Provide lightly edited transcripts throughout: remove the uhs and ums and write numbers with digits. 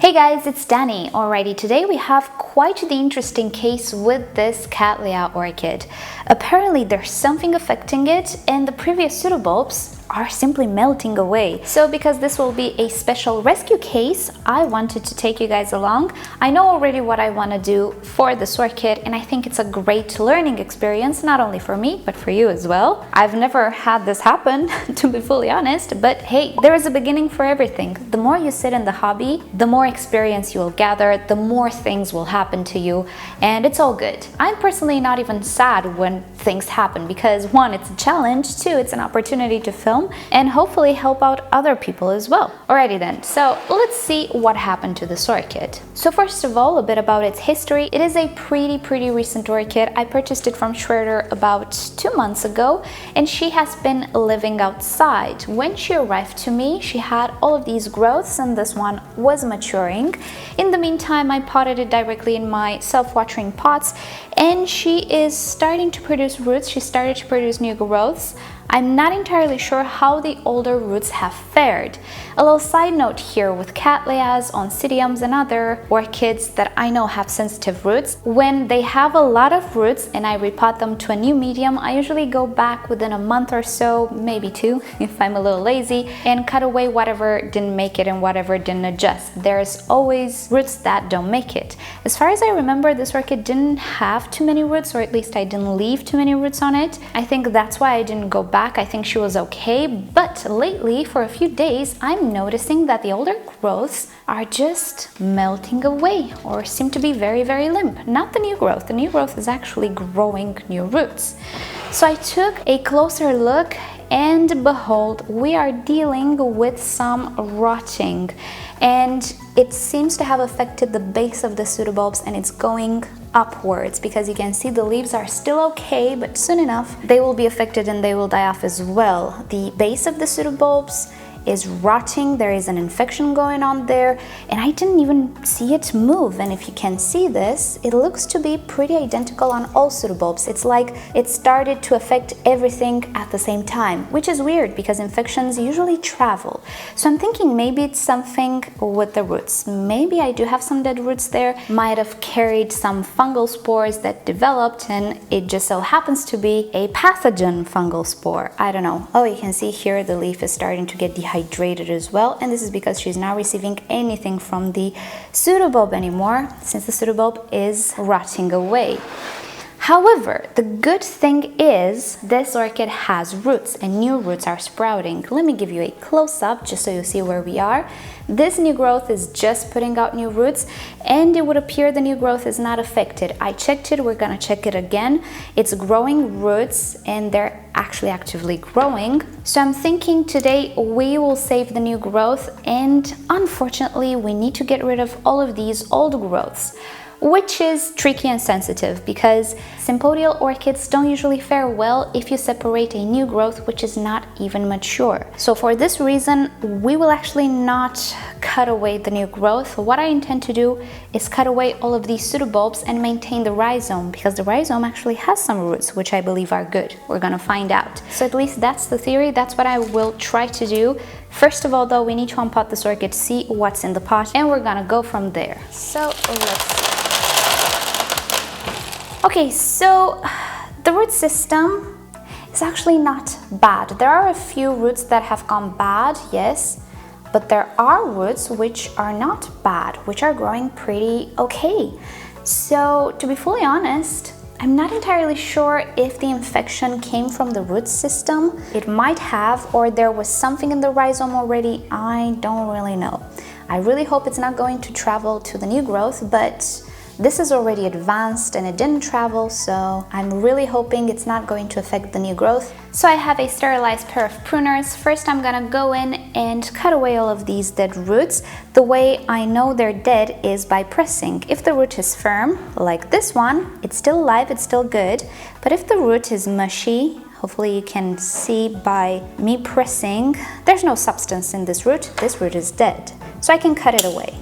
Hey guys, it's Danny. Alrighty, today we have quite the interesting case with this Cattleya orchid. Apparently there's something affecting it and the previous pseudobulbs are simply melting away. So because this will be a special rescue case, I wanted to take you guys along. I know already what I want to do for this orchid and I think it's a great learning experience, not only for me, but for you as well. I've never had this happen, to be fully honest, but hey, there is a beginning for everything. The more you sit in the hobby, the more experience you will gather, the more things will happen to you, and it's all good. I'm personally not even sad when things happen because one, it's a challenge, two, it's an opportunity to film and hopefully help out other people as well. Alrighty then, so let's see what happened to this orchid. So first of all, a bit about its history. It is a pretty recent orchid. I purchased it from Schroeder about 2 months ago and she has been living outside. When she arrived to me, she had all of these growths and this one was maturing. In the meantime, I potted it directly in my self-watering pots and she is starting to produce roots. She started to produce new growths. I'm not entirely sure how the older roots have fared. A little side note here with Cattleyas, Oncidiums and other orchids that I know have sensitive roots. When they have a lot of roots and I repot them to a new medium, I usually go back within a month or so, maybe 2 if I'm a little lazy, and cut away whatever didn't make it and whatever didn't adjust. There's always roots that don't make it. As far as I remember, this orchid didn't have too many roots, or at least I didn't leave too many roots on it. I think that's why I didn't go back. I think she was okay, but lately for a few days I'm noticing that the older growths are just melting away or seem to be very limp. Not the new growth. The new growth is actually growing new roots. So I took a closer look and behold, we are dealing with some rotting and it seems to have affected the base of the pseudobulbs and it's going upwards because you can see the leaves are still okay, but soon enough they will be affected and they will die off as well. The base of the pseudobulbs is rotting, there is an infection going on there and I didn't even see it move, and if you can see this, it looks to be pretty identical on all pseudobulbs. It's like it started to affect everything at the same time, which is weird because infections usually travel. So I'm thinking maybe it's something with the roots. Maybe I do have some dead roots there, might have carried some fungal spores that developed and it just so happens to be a pathogen fungal spore. I don't know. Oh, you can see here the leaf is starting to get dehydrated as well, and this is because she's not receiving anything from the pseudobulb anymore since the pseudobulb is rotting away. However, the good thing is this orchid has roots and new roots are sprouting. Let me give you a close-up just so you see where we are. This new growth is just putting out new roots and it would appear the new growth is not affected. I checked it, we're gonna check it again. It's growing roots and they're actually actively growing. So I'm thinking today we will save the new growth and unfortunately we need to get rid of all of these old growths, which is tricky and sensitive because Sympodial orchids don't usually fare well if you separate a new growth which is not even mature. So for this reason, we will actually not cut away the new growth. What I intend to do is cut away all of these pseudobulbs and maintain the rhizome because the rhizome actually has some roots which I believe are good. We're gonna find out. So at least that's the theory, that's what I will try to do. First of all though, we need to unpot this orchid, see what's in the pot, and we're gonna go from there. So let's see. Okay, so the root system is actually not bad. There are a few roots that have gone bad, yes, but there are roots which are not bad, which are growing pretty okay. So to be fully honest, I'm not entirely sure if the infection came from the root system. It might have, or there was something in the rhizome already. I don't really know. I really hope it's not going to travel to the new growth, but this is already advanced and it didn't travel, so I'm really hoping it's not going to affect the new growth. So I have a sterilized pair of pruners. First I'm gonna go in and cut away all of these dead roots. The way I know they're dead is by pressing. If the root is firm, like this one, it's still alive, it's still good. But if the root is mushy, hopefully you can see by me pressing, there's no substance in this root is dead. So I can cut it away.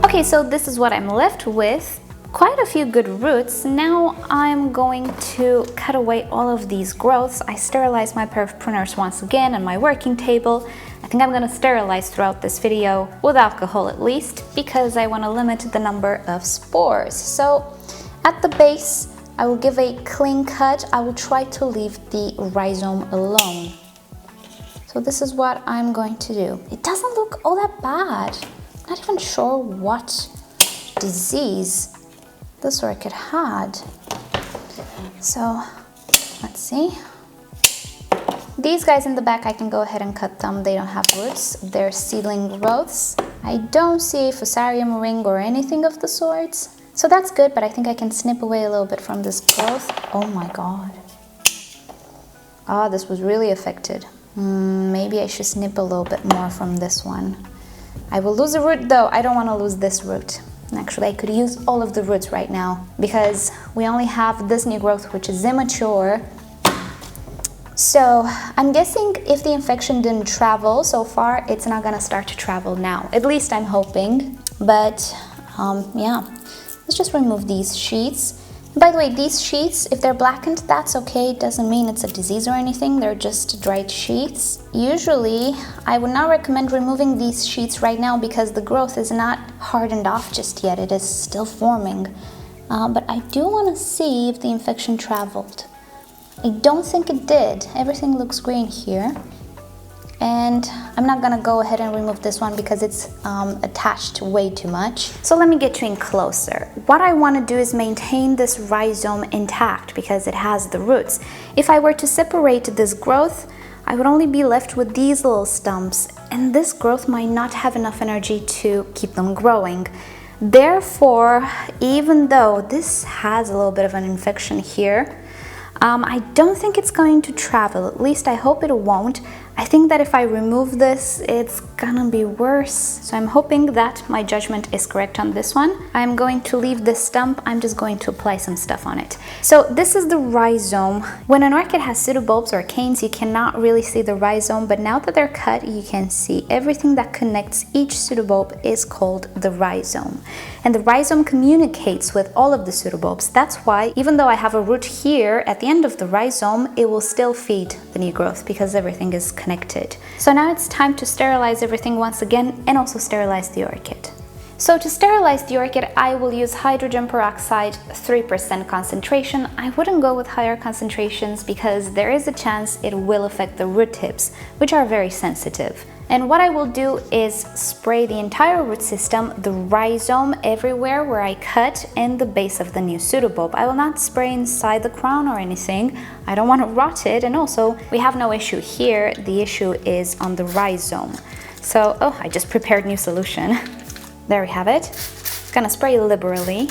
Okay, so this is what I'm left with. quite a few good roots. Now I'm going to cut away all of these growths. I sterilized my pair of pruners once again on my working table. I think I'm going to sterilize throughout this video, with alcohol at least, because I want to limit the number of spores. So at the base, I will give a clean cut. I will try to leave the rhizome alone. So this is what I'm going to do. It doesn't look all that bad. I'm not even sure what disease this orchid had. So let's see. These guys in the back, I can go ahead and cut them. They don't have roots. They're seedling growths. I don't see a fusarium ring or anything of the sorts. So that's good, but I think I can snip away a little bit from this growth. Oh my god. Ah, this was really affected. Maybe I should snip a little bit more from this one. I will lose a root though. I don't want to lose this root. Actually, I could use all of the roots right now because we only have this new growth, which is immature. So I'm guessing if the infection didn't travel so far, it's not gonna start to travel now. At least I'm hoping. But yeah, let's just remove these sheets. By the way, these sheets, if they're blackened, that's okay. It doesn't mean it's a disease or anything. They're just dried sheets. Usually, I would not recommend removing these sheets right now because the growth is not hardened off just yet. It is still forming. But I do want to see if the infection traveled. I don't think it did. Everything looks green here. And I'm not gonna go ahead and remove this one because it's attached way too much. So let me get you in closer. What I want to do is maintain this rhizome intact because it has the roots. If I were to separate this growth, I would only be left with these little stumps, and this growth might not have enough energy to keep them growing. Therefore, even though this has a little bit of an infection here, I don't think it's going to travel. At least I hope it won't. I think that if I remove this, it's gonna be worse. So I'm hoping that my judgment is correct on this one. I'm going to leave this stump. I'm just going to apply some stuff on it. So this is the rhizome. When an orchid has pseudobulbs or canes, you cannot really see the rhizome, but now that they're cut, you can see everything that connects each pseudobulb is called the rhizome. And the rhizome communicates with all of the pseudobulbs. That's why, even though I have a root here at the end of the rhizome, it will still feed the new growth because everything is connected. So now it's time to sterilize everything once again and also sterilize the orchid. So to sterilize the orchid, I will use hydrogen peroxide 3% concentration. I wouldn't go with higher concentrations because there is a chance it will affect the root tips, which are very sensitive. And what I will do is spray the entire root system, the rhizome everywhere where I cut, and the base of the new pseudobulb. I will not spray inside the crown or anything. I don't want to rot it, and also we have no issue here. The issue is on the rhizome. So, oh, I just prepared new solution. There we have it. Gonna spray liberally.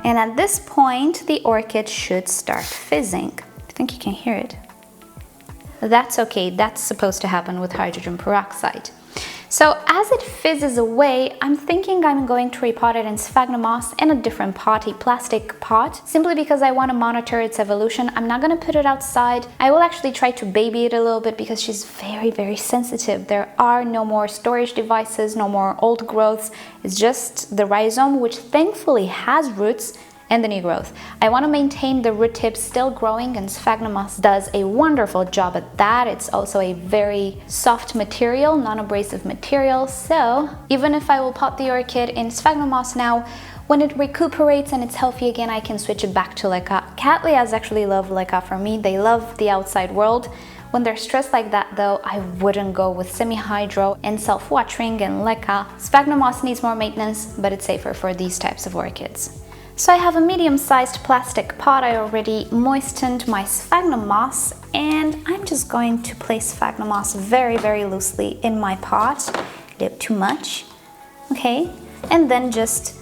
And at this point, the orchid should start fizzing. I think you can hear it. That's okay, that's supposed to happen with hydrogen peroxide. So as it fizzes away, I'm thinking I'm going to repot it in sphagnum moss in a different pot, a plastic pot, simply because I want to monitor its evolution. I'm not going to put it outside. I will actually try to baby it a little bit because she's very, very sensitive. There are no more storage devices, no more old growths. It's just the rhizome, which thankfully has roots, and the new growth. I want to maintain the root tips still growing, and sphagnum moss does a wonderful job at that. It's also a very soft material, non-abrasive material, so even if I will pot the orchid in sphagnum moss now, when it recuperates and it's healthy again, I can switch it back to leca. Cattleyas actually love leca for me. They love the outside world. When they're stressed like that though, I wouldn't go with semi-hydro and self-watering and leca. Sphagnum moss needs more maintenance, but it's safer for these types of orchids. So I have a medium-sized plastic pot. I already moistened my sphagnum moss, and I'm just going to place sphagnum moss very, very loosely in my pot. A little too much, okay? And then just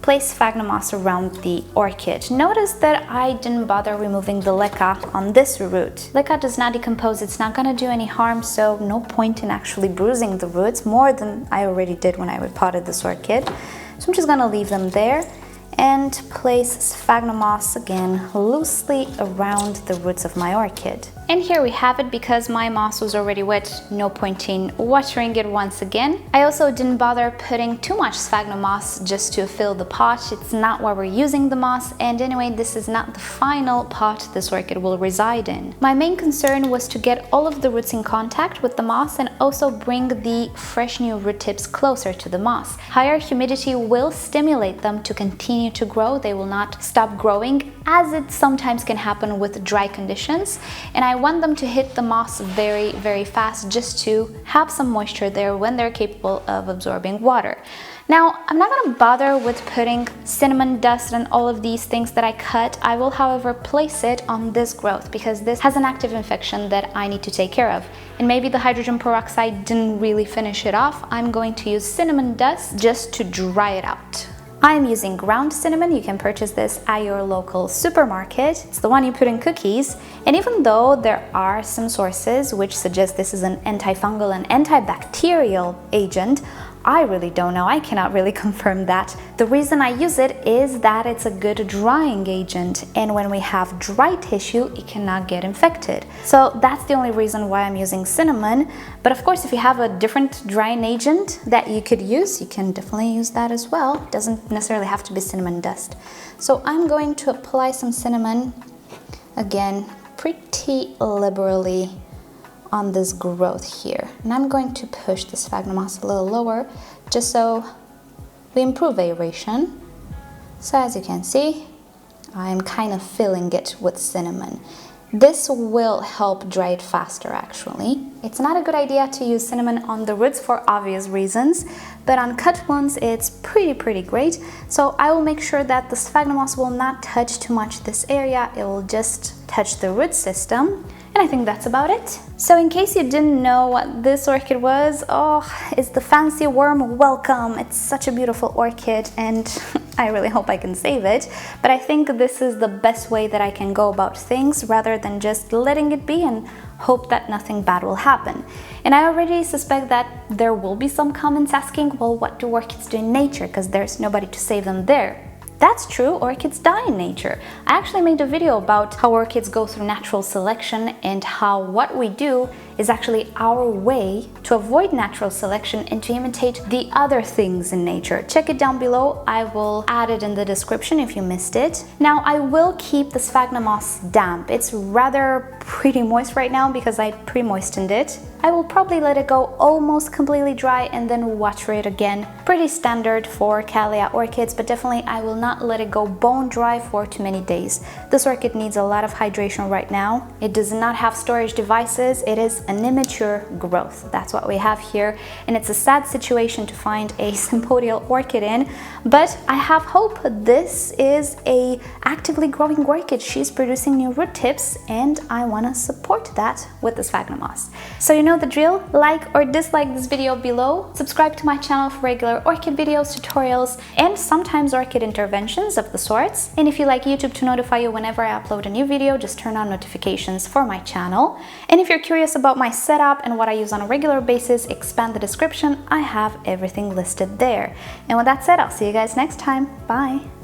place sphagnum moss around the orchid. Notice that I didn't bother removing the leca on this root. Leca does not decompose, it's not gonna do any harm, so no point in actually bruising the roots, more than I already did when I repotted this orchid. So I'm just gonna leave them there and place sphagnum moss again loosely around the roots of my orchid. And here we have it. Because my moss was already wet, no point in watering it once again. I also didn't bother putting too much sphagnum moss just to fill the pot. It's not why we're using the moss, and anyway, this is not the final pot this orchid will reside in. My main concern was to get all of the roots in contact with the moss and also bring the fresh new root tips closer to the moss. Higher humidity will stimulate them to continue to grow. They will not stop growing, as it sometimes can happen with dry conditions, and I want them to hit the moss very, very fast just to have some moisture there when they're capable of absorbing water. Now, I'm not going to bother with putting cinnamon dust and all of these things that I cut. I will, however, place it on this growth because this has an active infection that I need to take care of. And maybe the hydrogen peroxide didn't really finish it off. I'm going to use cinnamon dust just to dry it out. I'm using ground cinnamon. You can purchase this at your local supermarket. It's the one you put in cookies. And even though there are some sources which suggest this is an antifungal and antibacterial agent, I really don't know. I cannot really confirm that. The reason I use it is that it's a good drying agent, and when we have dry tissue, it cannot get infected. So that's the only reason why I'm using cinnamon. But of course, if you have a different drying agent that you could use, you can definitely use that as well. It doesn't necessarily have to be cinnamon dust. So I'm going to apply some cinnamon, again, pretty liberally on this growth here, and I'm going to push the sphagnum moss a little lower just so we improve aeration. So as you can see, I'm kind of filling it with cinnamon. This will help dry it faster actually. It's not a good idea to use cinnamon on the roots for obvious reasons, but on cut ones it's pretty great. So I will make sure that the sphagnum moss will not touch too much this area, it will just touch the root system. And I think that's about it. So in case you didn't know what this orchid was, it's the fancy worm welcome. It's such a beautiful orchid and I really hope I can save it. But I think this is the best way that I can go about things rather than just letting it be and hope that nothing bad will happen. And I already suspect that there will be some comments asking, well, what do orchids do in nature? Because there's nobody to save them there. That's true, orchids die in nature. I actually made a video about how orchids go through natural selection and how what we do is actually our way to avoid natural selection and to imitate the other things in nature. Check it down below. I will add it in the description if you missed it. Now, I will keep the sphagnum moss damp. It's rather pretty moist right now because I pre-moistened it. I will probably let it go almost completely dry and then water it again. Pretty standard for Cattleya orchids, but definitely I will not let it go bone dry for too many days. This orchid needs a lot of hydration right now. It does not have storage devices. It is an immature growth. That's what we have here, and it's a sad situation to find a Sympodial orchid in, but I have hope. This is a actively growing orchid. She's producing new root tips, and I want to support that with the sphagnum moss. So you know the drill. Like or dislike this video below. Subscribe to my channel for regular orchid videos, tutorials, and sometimes orchid interventions of the sorts. And if you like YouTube to notify you whenever I upload a new video, just turn on notifications for my channel. And if you're curious about my setup and what I use on a regular basis, expand the description. I have everything listed there. And with that said, I'll see you guys next time. Bye!